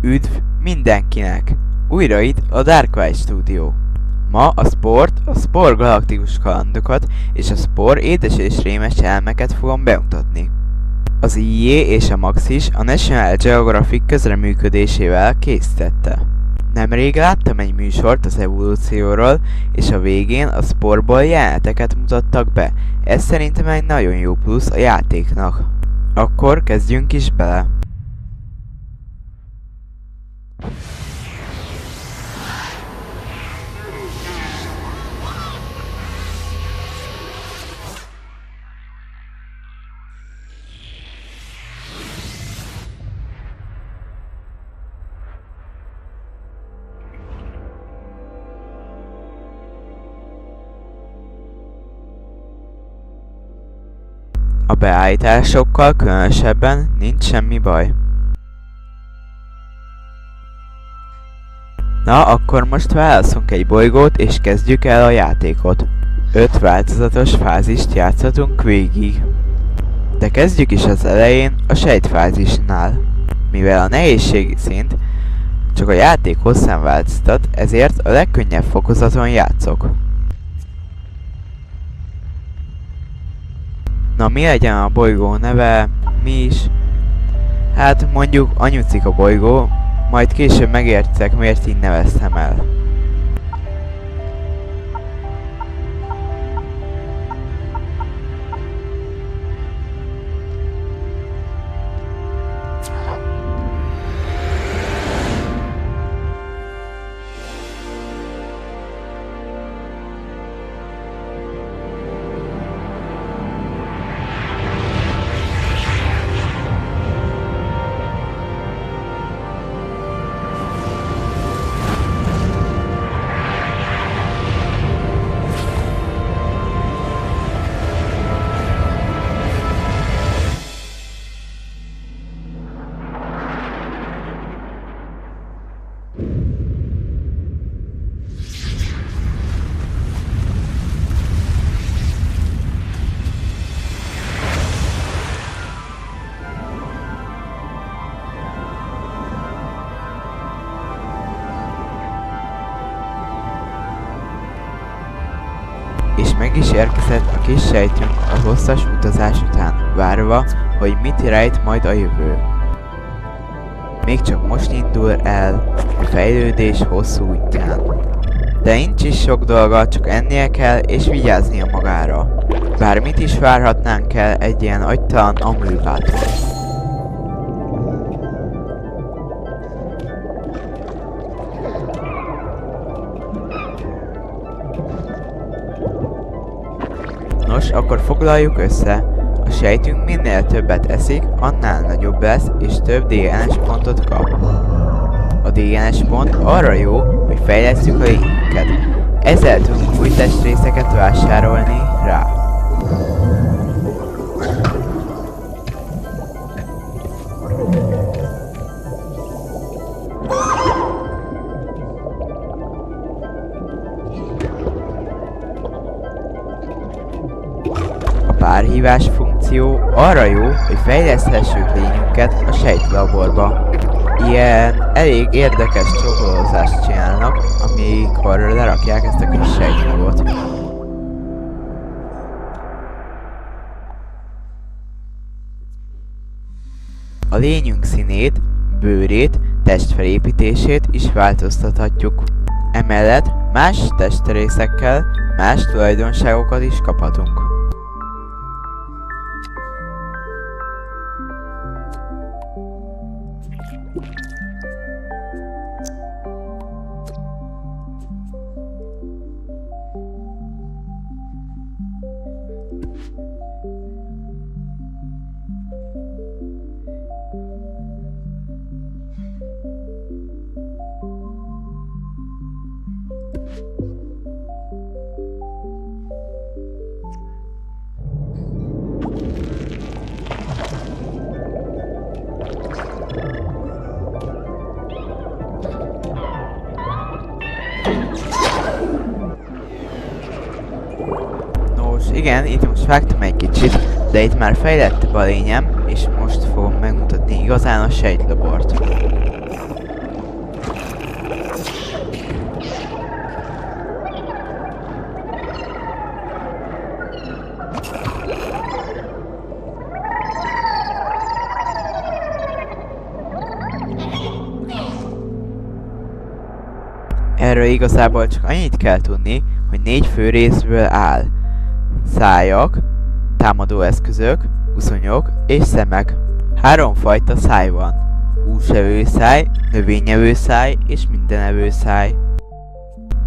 Üdv mindenkinek! Újra itt a Darkwise Studio. Ma a Spore galaktikus kalandokat és a Spore édes és rémes elmeket fogom bemutatni. Az IJ és a Max is a National Geographic közreműködésével készítette. Nemrég láttam egy műsort az evolúcióról, és a végén a Sporeból jeleneteket mutattak be. Ez szerintem egy nagyon jó plusz a játéknak. Akkor kezdjünk is bele! A beállításokkal különösebben nincs semmi baj. Na, akkor most válaszunk egy bolygót és kezdjük el a játékot. 5 változatos fázist játszhatunk végig. De kezdjük is az elején a sejtfázisnál. Mivel a nehézségi szint csak a játék hosszán változtat, ezért a legkönnyebb fokozaton játszok. Na, mi legyen a bolygó neve? Mi is? Hát mondjuk Anyucika bolygó, majd később megértitek, miért így neveztem el. És meg is érkezett a kis sejtünk a hosszas utazás után, várva, hogy mit rejt majd a jövő. Még csak most indul el a fejlődés hosszú útján. De nincs is sok dolga, csak ennie kell és vigyáznia magára. Bármit is várhatnánk el egy ilyen agytalan amőbától. Nos, akkor foglaljuk össze. A sejtünk minél többet eszik, annál nagyobb lesz, és több DNS pontot kap. A DNS pont arra jó, hogy fejlesszük a lényünket. Ezzel tudunk új testrészeket vásárolni rá. A párhívás funkció arra jó, hogy fejleszthessük lényünket a sejtlaborba. Ilyen elég érdekes csokolózást csinálnak, amikor lerakják ezt a kis sejtmagot. A lényünk színét, bőrét, testfelépítését is változtathatjuk. Emellett más testrészekkel más tulajdonságokat is kaphatunk. Igen, itt most vágtam egy kicsit, de itt már fejlettebb a lényem, és most fogom megmutatni igazán a sejtlabort. Erről igazából csak annyit kell tudni, hogy 4 fő részből áll. Szájak, támadóeszközök, uszonyok és szemek. 3 fajta száj van. Húsevő száj, növényevő száj és mindenevő száj.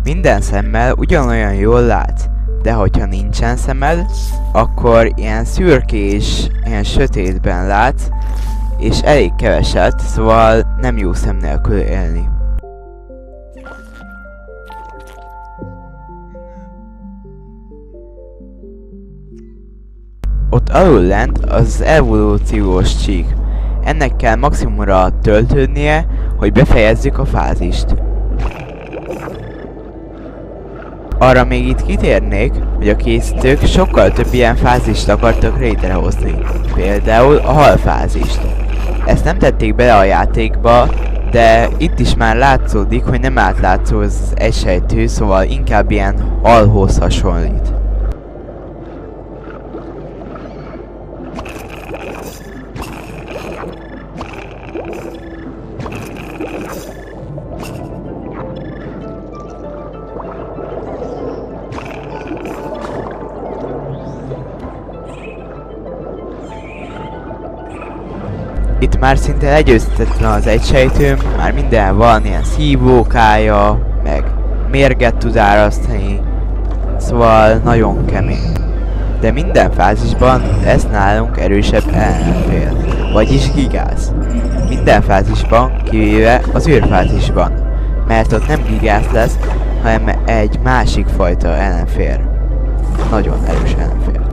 Minden szemmel ugyanolyan jól látsz, de hogyha nincsen szemed, akkor ilyen szürkés, ilyen sötétben látsz, és elég keveset, szóval nem jó szem nélkül élni. Ott alul lent az evolúciós csík. Ennek kell maximumra töltődnie, hogy befejezzük a fázist. Arra még itt kitérnék, hogy a készítők sokkal több ilyen fázist akartak létrehozni. Például a halfázist. Ezt nem tették bele a játékba, de itt is már látszódik, hogy nem átlátszó az egysejtű, szóval inkább ilyen halhoz hasonlít. Itt már szinte legyőzhetetlen az egysejtőm, már minden van, ilyen szívókája, meg mérget tud árasztani, szóval nagyon kemény. De minden fázisban lesz nálunk erősebb ellenfél, vagyis gigász. Minden fázisban, kivéve az űrfázisban, mert ott nem gigász lesz, hanem egy másik fajta ellenfél. Nagyon erős ellenfél.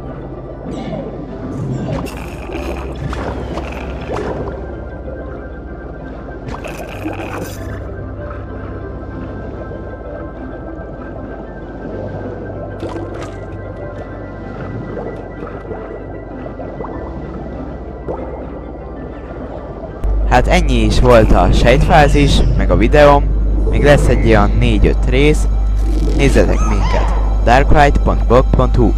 Hát ennyi is volt a sejtfázis, meg a videóm, még lesz egy olyan 4-5 rész, nézzetek minket darkwright.blog.hu